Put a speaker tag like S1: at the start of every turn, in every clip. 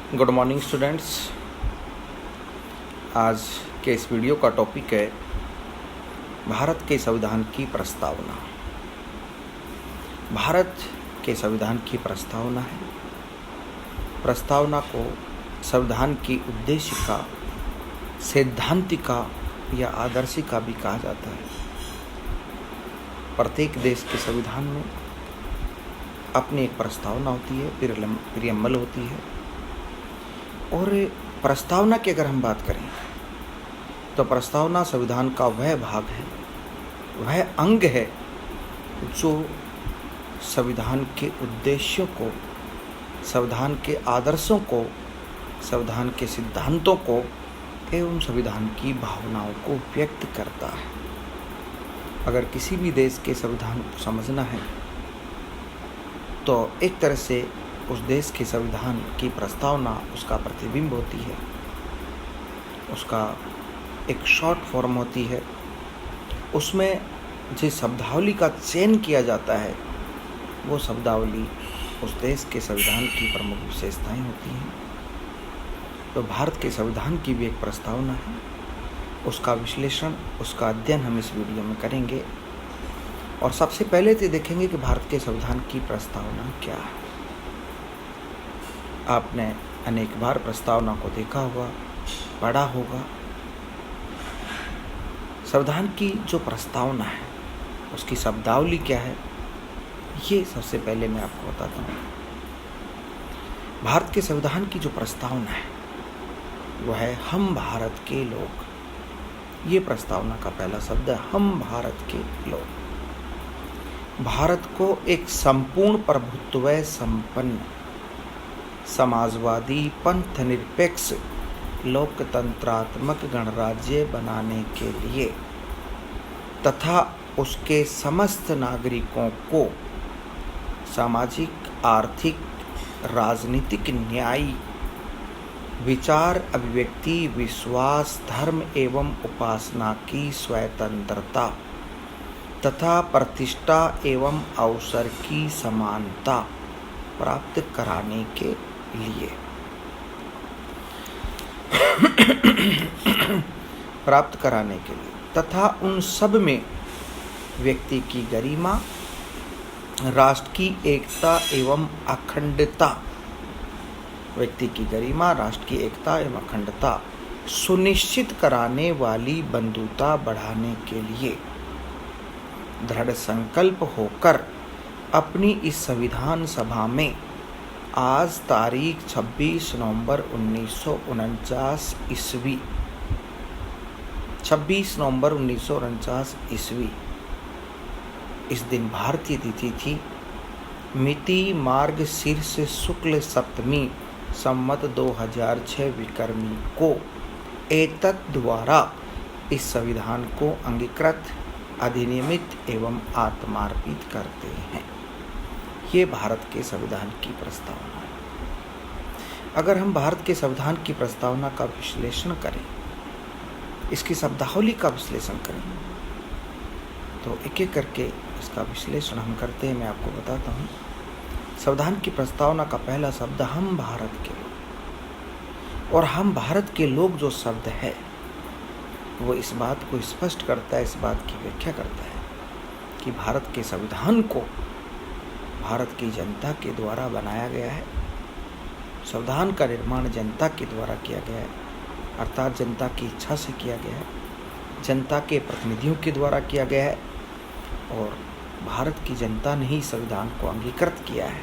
S1: Good morning students. आज के इस वीडियो का टॉपिक है भारत के संविधान की प्रस्तावना। भारत के संविधान की प्रस्तावना है। प्रस्तावना को संविधान की उद्देशिका, सैद्धांतिका या आदर्शिका भी कहा जाता है। प्रत्येक देश के संविधान में अपनी एक प्रस्तावना होती है, प्रियम्बल होती है। और प्रस्तावना की अगर हम बात करें तो प्रस्तावना संविधान का वह भाग है, वह अंग है जो संविधान के उद्देश्यों को, संविधान के आदर्शों को, संविधान के सिद्धांतों को एवं संविधान की भावनाओं को व्यक्त करता है। अगर किसी भी देश के संविधान को समझना है तो एक तरह से उस देश के संविधान की प्रस्तावना उसका प्रतिबिंब होती है, उसका एक शॉर्ट फॉर्म होती है। उसमें जिस शब्दावली का चयन किया जाता है वो शब्दावली उस देश के संविधान की प्रमुख विशेषताएं होती हैं। तो भारत के संविधान की भी एक प्रस्तावना है, उसका विश्लेषण, उसका अध्ययन हम इस वीडियो में करेंगे। और सबसे पहले तो देखेंगे कि भारत के संविधान की प्रस्तावना क्या है। आपने अनेक बार प्रस्तावना को देखा होगा, पढ़ा होगा। संविधान की जो प्रस्तावना है उसकी शब्दावली क्या है, ये सबसे पहले मैं आपको बताता हूँ। भारत के संविधान की जो प्रस्तावना है वो है हम भारत के लोग। ये प्रस्तावना का पहला शब्द है, हम भारत के लोग। भारत को एक संपूर्ण प्रभुत्व संपन्न समाजवादी पंथ निरपेक्ष लोकतंत्रात्मक गणराज्य बनाने के लिए तथा उसके समस्त नागरिकों को सामाजिक, आर्थिक, राजनीतिक न्याय, विचार, अभिव्यक्ति, विश्वास, धर्म एवं उपासना की स्वतंत्रता तथा प्रतिष्ठा एवं अवसर की समानता प्राप्त कराने के लिए तथा उन सब में व्यक्ति की गरिमा, राष्ट्र की एकता एवं अखंडता, सुनिश्चित कराने वाली बंधुता बढ़ाने के लिए दृढ़ संकल्प होकर अपनी इस संविधान सभा में आज तारीख 26 नवंबर 1949 ईस्वी, इस दिन भारतीय तिथि थी, मिति मार्ग शीर्ष शुक्ल सप्तमी संवत 2006 विक्रमी को एतत् द्वारा इस संविधान को अंगीकृत, अधिनियमित एवं आत्मार्पित करते हैं। ये भारत के संविधान की प्रस्तावना है। अगर हम भारत के संविधान की प्रस्तावना का विश्लेषण करें, इसकी शब्दावली का विश्लेषण करें, तो एक एक करके इसका विश्लेषण हम करते हैं। मैं आपको बताता हूँ। संविधान की प्रस्तावना का पहला शब्द हम भारत के लोग। और हम भारत के लोग जो शब्द है वो इस बात को स्पष्ट करता है, इस बात की व्याख्या करता है कि भारत के संविधान को भारत की जनता के द्वारा बनाया गया है। संविधान का निर्माण जनता के द्वारा किया गया है, अर्थात जनता की इच्छा से किया गया है, जनता के प्रतिनिधियों के द्वारा किया गया है। और भारत की जनता ने ही संविधान को अंगीकृत किया है,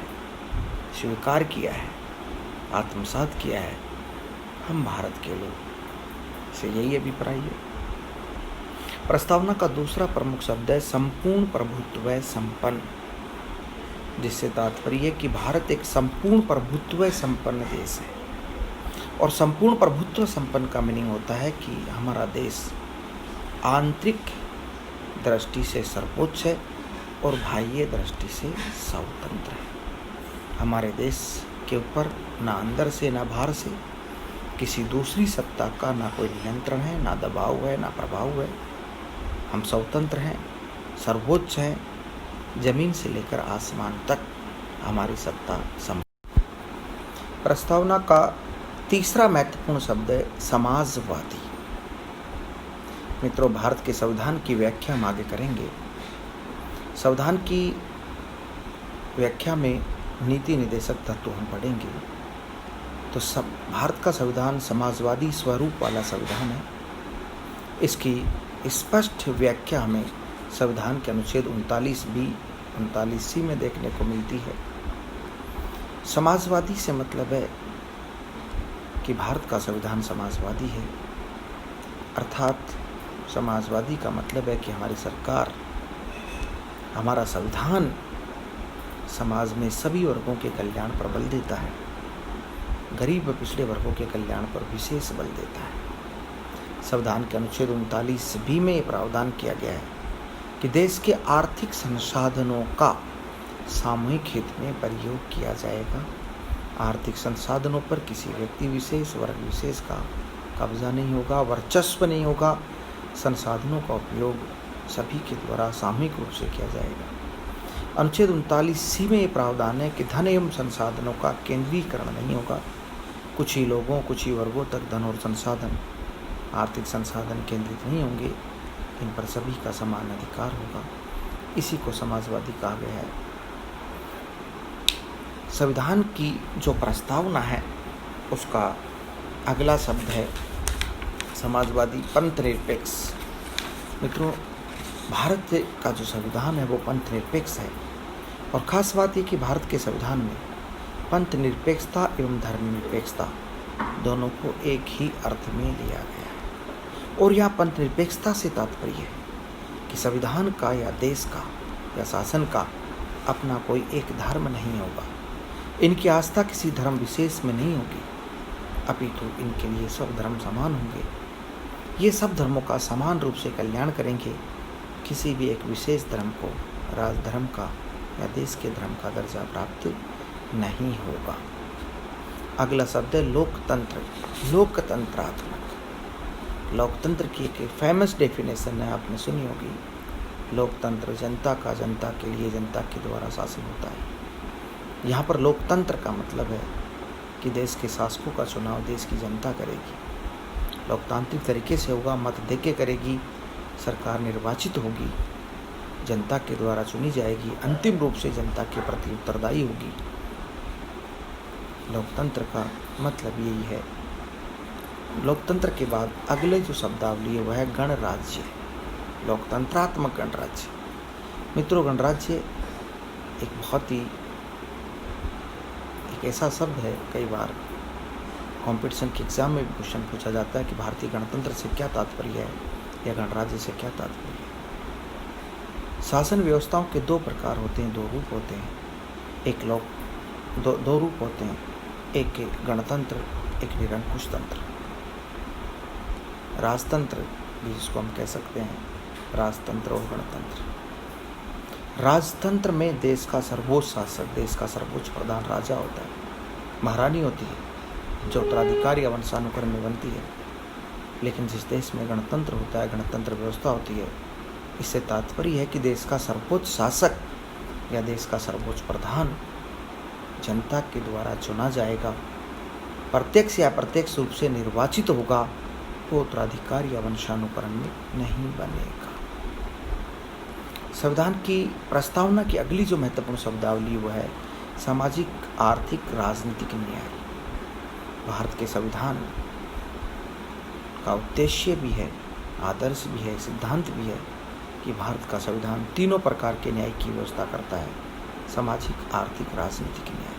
S1: स्वीकार किया है, आत्मसात किया है। हम भारत के लोग से यही अभिप्राय है। प्रस्तावना का दूसरा प्रमुख शब्द है संपूर्ण प्रभुत्व संपन्न, जिससे तात्पर्य है कि भारत एक संपूर्ण प्रभुत्व संपन्न देश है। और संपूर्ण प्रभुत्व संपन्न का मीनिंग होता है कि हमारा देश आंतरिक दृष्टि से सर्वोच्च है और बाह्य दृष्टि से स्वतंत्र है। हमारे देश के ऊपर ना अंदर से ना बाहर से किसी दूसरी सत्ता का ना कोई नियंत्रण है, ना दबाव है, ना प्रभाव है। हम स्वतंत्र हैं, सर्वोच्च हैं, जमीन से लेकर आसमान तक हमारी सत्ता संपन्न। प्रस्तावना का तीसरा महत्वपूर्ण शब्द है समाजवादी। मित्रों, भारत के संविधान की व्याख्या हम आगे करेंगे। संविधान की व्याख्या में नीति निर्देशक तत्व हम पढ़ेंगे। तो भारत का संविधान समाजवादी स्वरूप वाला संविधान है। इसकी स्पष्ट व्याख्या हमें संविधान के अनुच्छेद 39C में देखने को मिलती है। समाजवादी से मतलब है कि भारत का संविधान समाजवादी है, अर्थात समाजवादी का मतलब है कि हमारी सरकार, हमारा संविधान समाज में सभी वर्गों के कल्याण पर बल देता है, गरीब व पिछड़े वर्गों के कल्याण पर विशेष बल देता है। संविधान के अनुच्छेद 39B में प्रावधान किया गया है कि देश के आर्थिक संसाधनों का सामूहिक हित में प्रयोग किया जाएगा। आर्थिक संसाधनों पर किसी व्यक्ति विशेष, वर्ग विशेष का कब्जा नहीं होगा, वर्चस्व नहीं होगा। संसाधनों का उपयोग सभी के द्वारा सामूहिक रूप से किया जाएगा। अनुच्छेद 39C में ये प्रावधान है कि धन एवं संसाधनों का केंद्रीकरण नहीं होगा। कुछ ही लोगों, कुछ ही वर्गों तक धन और संसाधन, आर्थिक संसाधन केंद्रित नहीं होंगे। इन पर सभी का समान अधिकार होगा। इसी को समाजवादी कहा गया है। संविधान की जो प्रस्तावना है उसका अगला शब्द है समाजवादी पंथ निरपेक्ष। मित्रों, भारत का जो संविधान है वो पंथ निरपेक्ष है, और ख़ास बात ये कि भारत के संविधान में पंथ निरपेक्षता एवं धर्मनिरपेक्षता दोनों को एक ही अर्थ में लिया गया है। और यह पंथ निरपेक्षता से तात्पर्य है कि संविधान का या देश का या शासन का अपना कोई एक धर्म नहीं होगा। इनकी आस्था किसी धर्म विशेष में नहीं होगी, अपितु इनके लिए सब धर्म समान होंगे। ये सब धर्मों का समान रूप से कल्याण करेंगे। किसी भी एक विशेष धर्म को राजधर्म का या देश के धर्म का दर्जा प्राप्त नहीं होगा। अगला शब्द है लोकतंत्र, लोकतंत्रात्मक। लोकतंत्र की एक फेमस डेफिनेशन है, आपने सुनी होगी। लोकतंत्र जनता का, जनता के लिए, जनता के द्वारा शासन होता है। यहाँ पर लोकतंत्र का मतलब है कि देश के शासकों का चुनाव देश की जनता करेगी, लोकतांत्रिक तरीके से होगा, मत देके करेगी। सरकार निर्वाचित होगी, जनता के द्वारा चुनी जाएगी, अंतिम रूप से जनता के प्रति उत्तरदायी होगी। लोकतंत्र का मतलब यही है। लोकतंत्र के बाद अगले जो शब्दावली है वह है गणराज्य, लोकतंत्रात्मक गणराज्य। मित्रों, गणराज्य एक बहुत ही एक ऐसा शब्द है, कई बार कंपटीशन के एग्जाम में भी क्वेश्चन पूछा जाता है कि भारतीय गणतंत्र से क्या तात्पर्य है या गणराज्य से क्या तात्पर्य है। शासन व्यवस्थाओं के दो प्रकार होते हैं, दो रूप होते हैं। दो रूप होते हैं, एक गणतंत्र, एक निरंकुश तंत्र। राजतंत्र भी जिसको हम कह सकते हैं, राजतंत्र और गणतंत्र। राजतंत्र में देश का सर्वोच्च शासक, देश का सर्वोच्च प्रधान राजा होता है, महारानी होती है जो उत्तराधिकारी या वंशानुक्रम में बनती है। लेकिन जिस देश में गणतंत्र होता है, गणतंत्र व्यवस्था होती है, इससे तात्पर्य है कि देश का सर्वोच्च शासक या देश का सर्वोच्च प्रधान जनता के द्वारा चुना जाएगा, प्रत्यक्ष या अप्रत्यक्ष रूप से निर्वाचित होगा, वो उत्तराधिकारी या वंशानुक्रम में नहीं बनेगा। संविधान की प्रस्तावना की अगली जो महत्वपूर्ण शब्दावली वो है सामाजिक, आर्थिक, राजनीतिक न्याय। भारत के संविधान का उद्देश्य भी है, आदर्श भी है, सिद्धांत भी है कि भारत का संविधान तीनों प्रकार के न्याय की व्यवस्था करता है। सामाजिक, आर्थिक, राजनीतिक न्याय।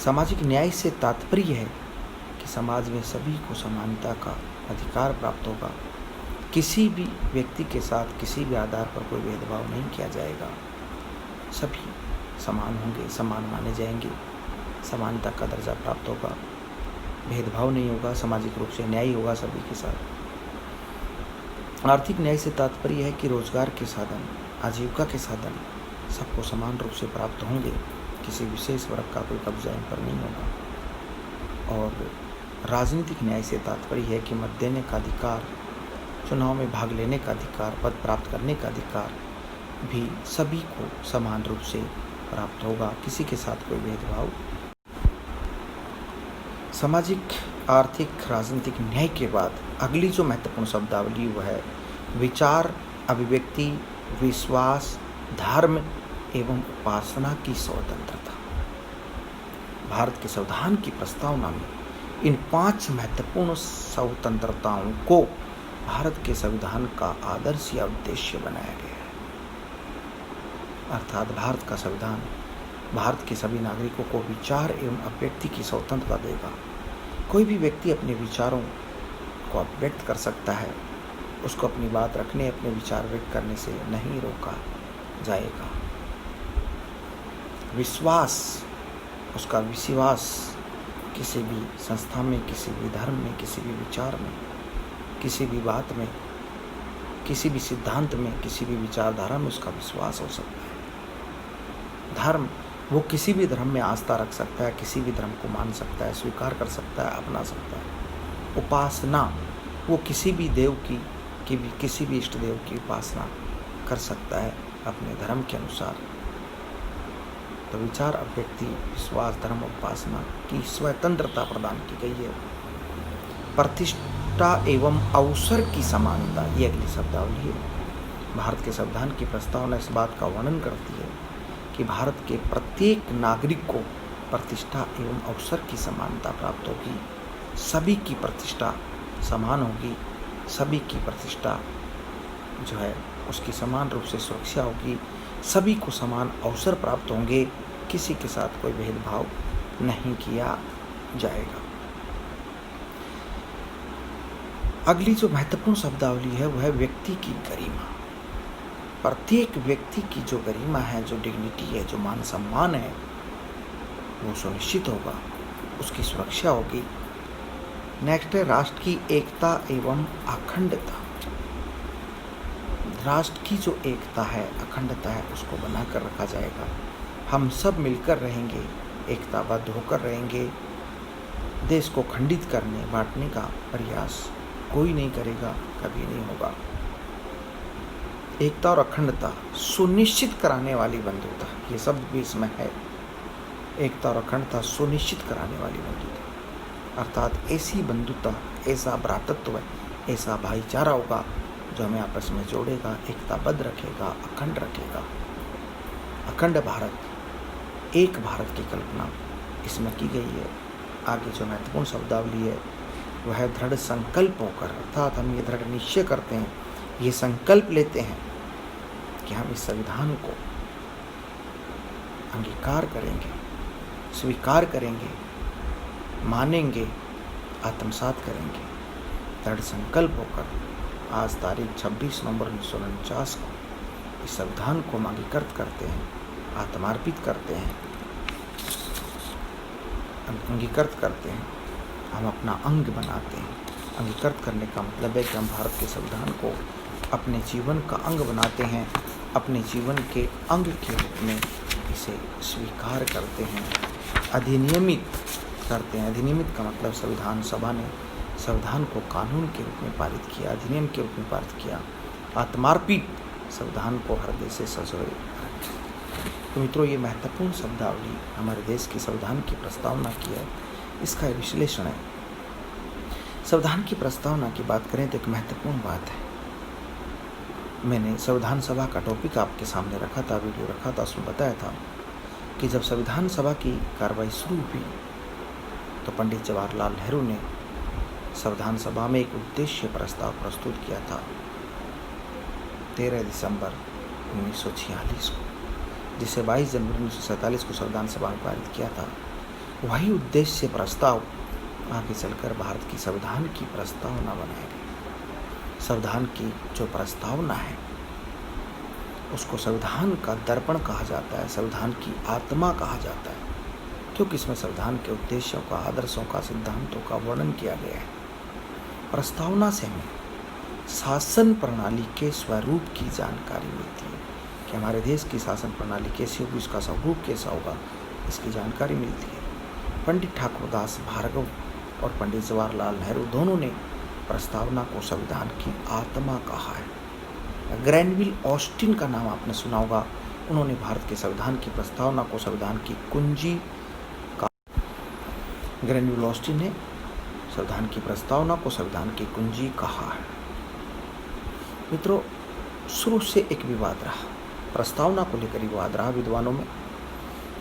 S1: सामाजिक न्याय से तात्पर्य है कि समाज में सभी को समानता का अधिकार प्राप्त होगा। किसी भी व्यक्ति के साथ किसी भी आधार पर कोई भेदभाव नहीं किया जाएगा। सभी समान होंगे, समान माने जाएंगे, समानता का दर्जा प्राप्त होगा, भेदभाव नहीं होगा, सामाजिक रूप से न्याय होगा सभी के साथ। आर्थिक न्याय से तात्पर्य है कि रोजगार के साधन, आजीविका के साधन सबको समान रूप से प्राप्त होंगे, किसी विशेष वर्ग का कोई कब्जा इन पर नहीं होगा। और राजनीतिक न्याय से तात्पर्य है कि मत देने का अधिकार, चुनाव में भाग लेने का अधिकार, पद प्राप्त करने का अधिकार भी सभी को समान रूप से प्राप्त होगा, किसी के साथ कोई भेदभाव। सामाजिक, आर्थिक राजनीतिक न्याय के बाद अगली जो महत्वपूर्ण शब्दावली वह है विचार, अभिव्यक्ति, विश्वास, धर्म एवं उपासना की स्वतंत्रता। भारत के संविधान की प्रस्तावना में इन 5 महत्वपूर्ण स्वतंत्रताओं को भारत के संविधान का आदर्श या उद्देश्य बनाया गया है। अर्थात भारत का संविधान भारत के सभी नागरिकों को विचार एवं अभिव्यक्ति की स्वतंत्रता देगा। कोई भी व्यक्ति अपने विचारों को अभिव्यक्त कर सकता है, उसको अपनी बात रखने, अपने विचार व्यक्त करने से नहीं रोका जाएगा। विश्वास, उसका विश्वास किसी भी संस्था में, किसी भी धर्म में, किसी भी विचार में, किसी भी बात में, किसी भी सिद्धांत में, किसी भी विचारधारा में उसका विश्वास हो सकता है। धर्म, वो किसी भी धर्म में आस्था रख सकता है, किसी भी धर्म को मान सकता है, स्वीकार कर सकता है, अपना सकता है। उपासना, वो किसी भी देव की भी किसी भी इष्ट देव की उपासना कर सकता है अपने धर्म के अनुसार। तो विचार, अभिव्यक्ति, विश्वास, धर्म, उपासना की स्वतंत्रता प्रदान की गई है। प्रतिष्ठा एवं अवसर की समानता, ये अगली शब्दावली है। भारत के संविधान की प्रस्तावना इस बात का वर्णन करती है कि भारत के प्रत्येक नागरिक को प्रतिष्ठा एवं अवसर की समानता प्राप्त होगी। सभी की प्रतिष्ठा समान होगी, सभी की प्रतिष्ठा जो है उसकी समान रूप से सुरक्षा होगी, सभी को समान अवसर प्राप्त होंगे, किसी के साथ कोई भेदभाव नहीं किया जाएगा। अगली जो महत्वपूर्ण शब्दावली है वह है व्यक्ति की गरिमा। प्रत्येक व्यक्ति की जो गरिमा है, जो डिग्निटी है, जो मान सम्मान है, वो सुनिश्चित होगा, उसकी सुरक्षा होगी। नेक्स्ट है राष्ट्र की एकता एवं अखंडता। राष्ट्र की जो एकता है, अखंडता है, उसको बनाकर रखा जाएगा। हम सब मिलकर रहेंगे, एकताबद्ध होकर रहेंगे। देश को खंडित करने, बांटने का प्रयास कोई नहीं करेगा, कभी नहीं होगा। एकता और अखंडता सुनिश्चित कराने वाली बंधुता, ये शब्द भी इसमें है। एकता और अखंडता सुनिश्चित कराने वाली बंधुता, अर्थात ऐसी बंधुता, ऐसा भ्रातृत्व, ऐसा भाईचारा होगा जो हमें आपस में जोड़ेगा, एकताबद्ध रखेगा, अखंड रखेगा। अखंड भारत, एक भारत की कल्पना इसमें की गई है। आगे जो महत्वपूर्ण शब्दावली है वह है दृढ़ संकल्प होकर, अर्थात हम ये दृढ़ निश्चय करते हैं, ये संकल्प लेते हैं कि हम इस संविधान को अंगीकार करेंगे, स्वीकार करेंगे, मानेंगे, आत्मसात करेंगे। दृढ़ संकल्प होकर आज तारीख 26 नवंबर 1949 को इस संविधान को हम अंगीकृत करते हैं, आत्मार्पित करते हैं, अंगीकृत करते हैं, हम अपना अंग बनाते हैं। अंगीकृत करने का मतलब है कि हम भारत के संविधान को अपने जीवन का अंग बनाते हैं, अपने जीवन के अंग के रूप में इसे स्वीकार करते हैं, अधिनियमित करते हैं। अधिनियमित का मतलब संविधान सभा ने संविधान को कानून के रूप में पारित किया, अधिनियम के रूप में पारित किया। आत्मार्पित, संविधान को हृदय से संजोए। तो मित्रों, ये महत्वपूर्ण शब्दावली हमारे देश की संविधान की प्रस्तावना की है, इसका विश्लेषण है। संविधान की प्रस्तावना की बात करें तो एक महत्वपूर्ण बात है। मैंने संविधान सभा का टॉपिक आपके सामने रखा था, वीडियो रखा था, उसमें बताया था कि जब संविधान सभा की कार्रवाई शुरू हुई तो पंडित जवाहरलाल नेहरू ने संविधान सभा में एक उद्देश्य प्रस्ताव प्रस्तुत किया था 13 दिसंबर 1946 को, जिसे 22 जनवरी 1947 को संविधान सभा में पारित किया था। वही उद्देश्य प्रस्ताव आगे चलकर भारत की संविधान की प्रस्तावना बनाया गया। संविधान की जो प्रस्तावना है उसको संविधान का दर्पण कहा जाता है, संविधान की आत्मा कहा जाता है, क्योंकि इसमें संविधान के उद्देश्यों का, आदर्शों का, सिद्धांतों का वर्णन किया गया है। प्रस्तावना से हमें शासन प्रणाली के स्वरूप की जानकारी मिलती है कि हमारे देश की शासन प्रणाली कैसी होगी, उसका स्वरूप कैसा होगा, इसकी जानकारी मिलती है। पंडित ठाकुरदास भार्गव और पंडित जवाहरलाल नेहरू दोनों ने प्रस्तावना को संविधान की आत्मा कहा है। ग्रैनविल ऑस्टिन का नाम आपने सुना होगा, उन्होंने भारत के संविधान की प्रस्तावना को संविधान की कुंजी का, ग्रैनविल ऑस्टिन ने संविधान की प्रस्तावना को संविधान की कुंजी कहा है। मित्रों, शुरू से एक विवाद रहा, प्रस्तावना को लेकर विवाद रहा विद्वानों में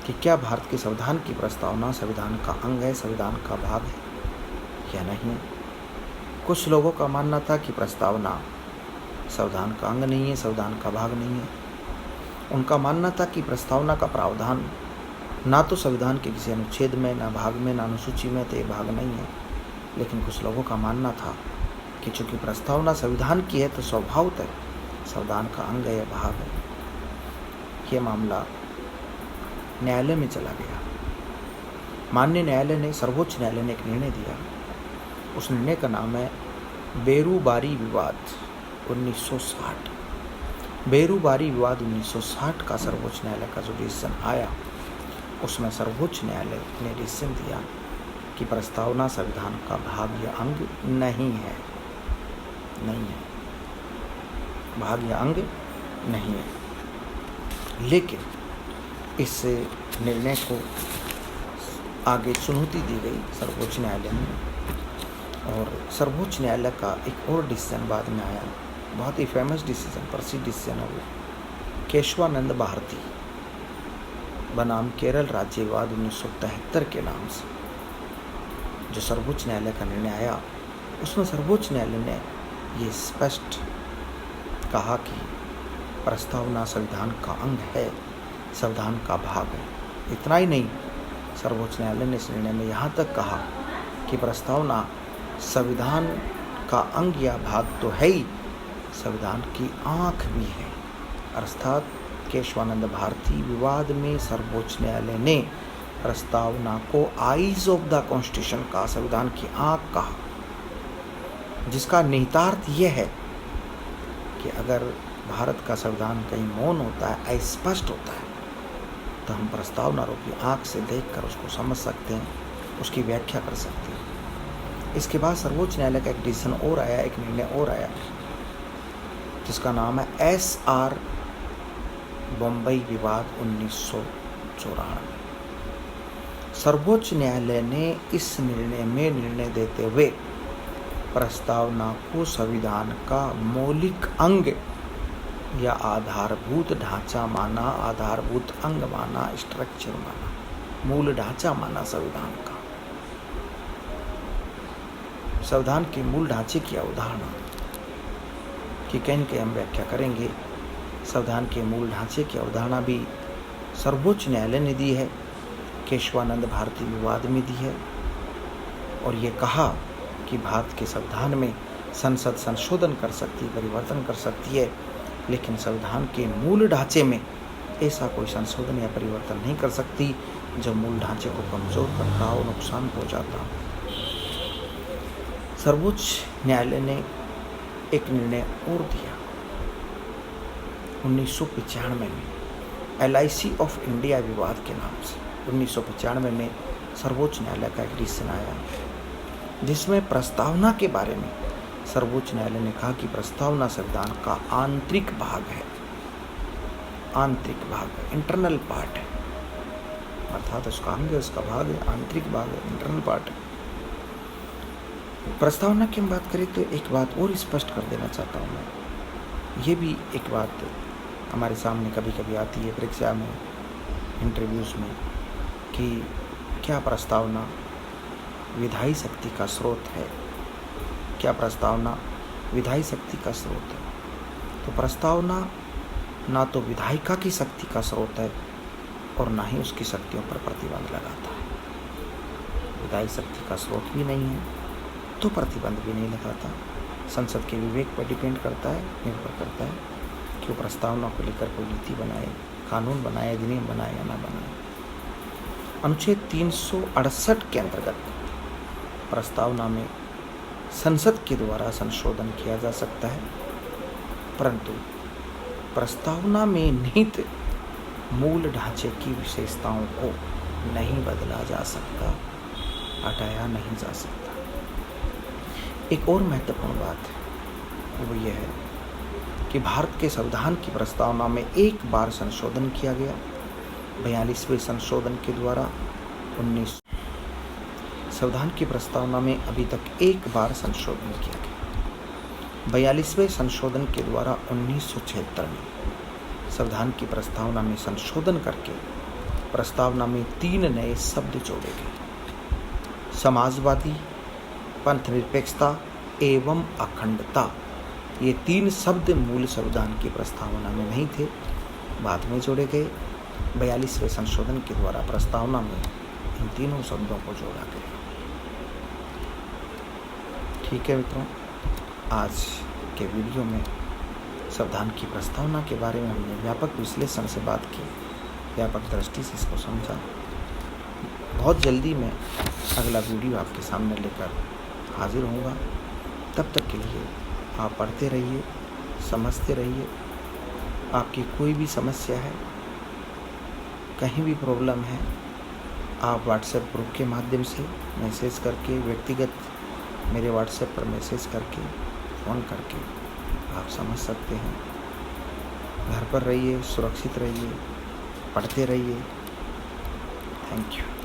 S1: कि क्या भारत के संविधान की प्रस्तावना संविधान का अंग है, संविधान का भाग है या नहीं। कुछ लोगों का मानना था कि प्रस्तावना संविधान का अंग नहीं है, संविधान का भाग नहीं है। उनका मानना था कि प्रस्तावना का प्रावधान ना तो संविधान के किसी अनुच्छेद में, ना भाग में, ना अनुसूची में, तो ये भाग नहीं है। लेकिन कुछ लोगों का मानना था कि चूंकि प्रस्तावना संविधान की है तो स्वभावतः संविधान का अंग है या भाग है। ये मामला न्यायालय में चला गया। माननीय न्यायालय ने, सर्वोच्च न्यायालय ने एक निर्णय दिया। उस निर्णय का नाम है बेरूबारी विवाद 1960। बेरूबारी विवाद 1960 का सर्वोच्च न्यायालय का जो डिसीजन आया, उसमें सर्वोच्च न्यायालय ने डिसीजन दिया कि प्रस्तावना संविधान का भाग या अंग नहीं है, भाग या अंग नहीं है। लेकिन इस निर्णय को आगे चुनौती दी गई सर्वोच्च न्यायालय में, और सर्वोच्च न्यायालय का एक और डिसीजन बाद में आया, बहुत ही फेमस डिसीजन, प्रसिद्ध डिसीजन है वो, केशवानंद भारती बनाम केरल राज्य विवाद 1973 के नाम से जो सर्वोच्च न्यायालय का निर्णय आया। उसमें सर्वोच्च न्यायालय ने ये स्पष्ट कहा कि प्रस्तावना संविधान का अंग है, संविधान का भाग है। इतना ही नहीं, सर्वोच्च न्यायालय ने इस निर्णय में यहाँ तक कहा कि प्रस्तावना संविधान का अंग या भाग तो है ही, संविधान की आँख भी है। अर्थात केशवानंद भारती विवाद में सर्वोच्च न्यायालय ने प्रस्तावना को आईज ऑफ द कॉन्स्टिट्यूशन का, संविधान की आँख कहा, जिसका निहितार्थ यह है कि अगर भारत का संविधान कहीं मौन होता है, अस्पष्ट होता है, तो हम प्रस्तावना रूपी आँख से देखकर उसको समझ सकते हैं, उसकी व्याख्या कर सकते हैं। इसके बाद सर्वोच्च न्यायालय का एक डिसीजन और आया, एक निर्णय और आया, जिसका नाम है SR बम्बई विवाद 1994। सर्वोच्च न्यायालय ने इस निर्णय में निर्णय देते हुए प्रस्तावना को संविधान का मौलिक अंग या आधारभूत ढांचा माना, आधारभूत अंग माना, स्ट्रक्चर माना, मूल ढांचा माना संविधान का। संविधान के मूल ढांचे की अवधारणा की कहीं न कहीं हम व्याख्या करेंगे। संविधान के मूल ढांचे की अवधारणा भी सर्वोच्च न्यायालय ने दी है, केशवानंद भारती विवाद में दी है, और ये कहा कि भारत के संविधान में संसद संशोधन कर सकती है, परिवर्तन कर सकती है, लेकिन संविधान के मूल ढांचे में ऐसा कोई संशोधन या परिवर्तन नहीं कर सकती जो मूल ढांचे को कमजोर करता हो, नुकसान पहुंचाता हो। सर्वोच्च न्यायालय ने एक निर्णय और दिया 1995 में, LIC ऑफ इंडिया विवाद के नाम से 1995 में सर्वोच्च न्यायालय का एक डिसीजन आया, जिसमें प्रस्तावना के बारे में सर्वोच्च न्यायालय ने कहा कि प्रस्तावना संविधान का आंतरिक भाग है, आंतरिक भाग है, इंटरनल पार्ट है, अर्थात उसका अंग है, उसका भाग है, आंतरिक भाग है, इंटरनल पार्ट है। प्रस्तावना की हम बात करें तो एक बात और स्पष्ट कर देना चाहता हूँ मैं। ये भी एक बात हमारे सामने कभी कभी आती है परीक्षा में, इंटरव्यूज़ में, कि क्या प्रस्तावना विधायी शक्ति का स्रोत है, क्या प्रस्तावना विधायी शक्ति का स्रोत है। तो प्रस्तावना ना तो विधायिका की शक्ति का स्रोत है और ना ही उसकी शक्तियों पर प्रतिबंध लगाता है। विधायी शक्ति का स्रोत भी नहीं है तो प्रतिबंध भी नहीं लगाता। संसद के विवेक पर डिपेंड करता है, निर्भर करता है कि वो प्रस्तावना को लेकर कोई नीति बनाए, कानून बनाए, अधिनियम बनाए या ना बनाए। अनुच्छेद 368 के अंतर्गत प्रस्तावना में संसद के द्वारा संशोधन किया जा सकता है, परंतु प्रस्तावना में निहित मूल ढांचे की विशेषताओं को नहीं बदला जा सकता, हटाया नहीं जा सकता। एक और महत्वपूर्ण बात है, वो ये है कि भारत के संविधान की प्रस्तावना में एक बार संशोधन किया गया 42वें संशोधन के द्वारा संविधान की प्रस्तावना में अभी तक एक बार संशोधन किया गया। 42वें संशोधन के द्वारा 1976 में संविधान की प्रस्तावना में संशोधन करके प्रस्तावना में 3 नए शब्द जोड़े गए। समाजवादी, पंथनिरपेक्षता एवं अखंडता, ये 3 शब्द मूल संविधान की प्रस्तावना में नहीं थे, बाद में जोड़े गए। 42वें संशोधन के द्वारा प्रस्तावना में इन तीनों शब्दों को जोड़ा गया। ठीक है मित्रों, आज के वीडियो में संविधान की प्रस्तावना के बारे में हमने व्यापक विश्लेषण से बात की, व्यापक दृष्टि से इसको समझा। बहुत जल्दी मैं अगला वीडियो आपके सामने लेकर हाजिर होऊंगा। तब तक के लिए आप पढ़ते रहिए, समझते रहिए। आपकी कोई भी समस्या है, कहीं भी प्रॉब्लम है, आप व्हाट्सएप ग्रुप के माध्यम से मैसेज करके, व्यक्तिगत मेरे व्हाट्सएप पर मैसेज करके, फ़ोन करके आप समझ सकते हैं। घर पर रहिए, सुरक्षित रहिए, पढ़ते रहिए। Thank you.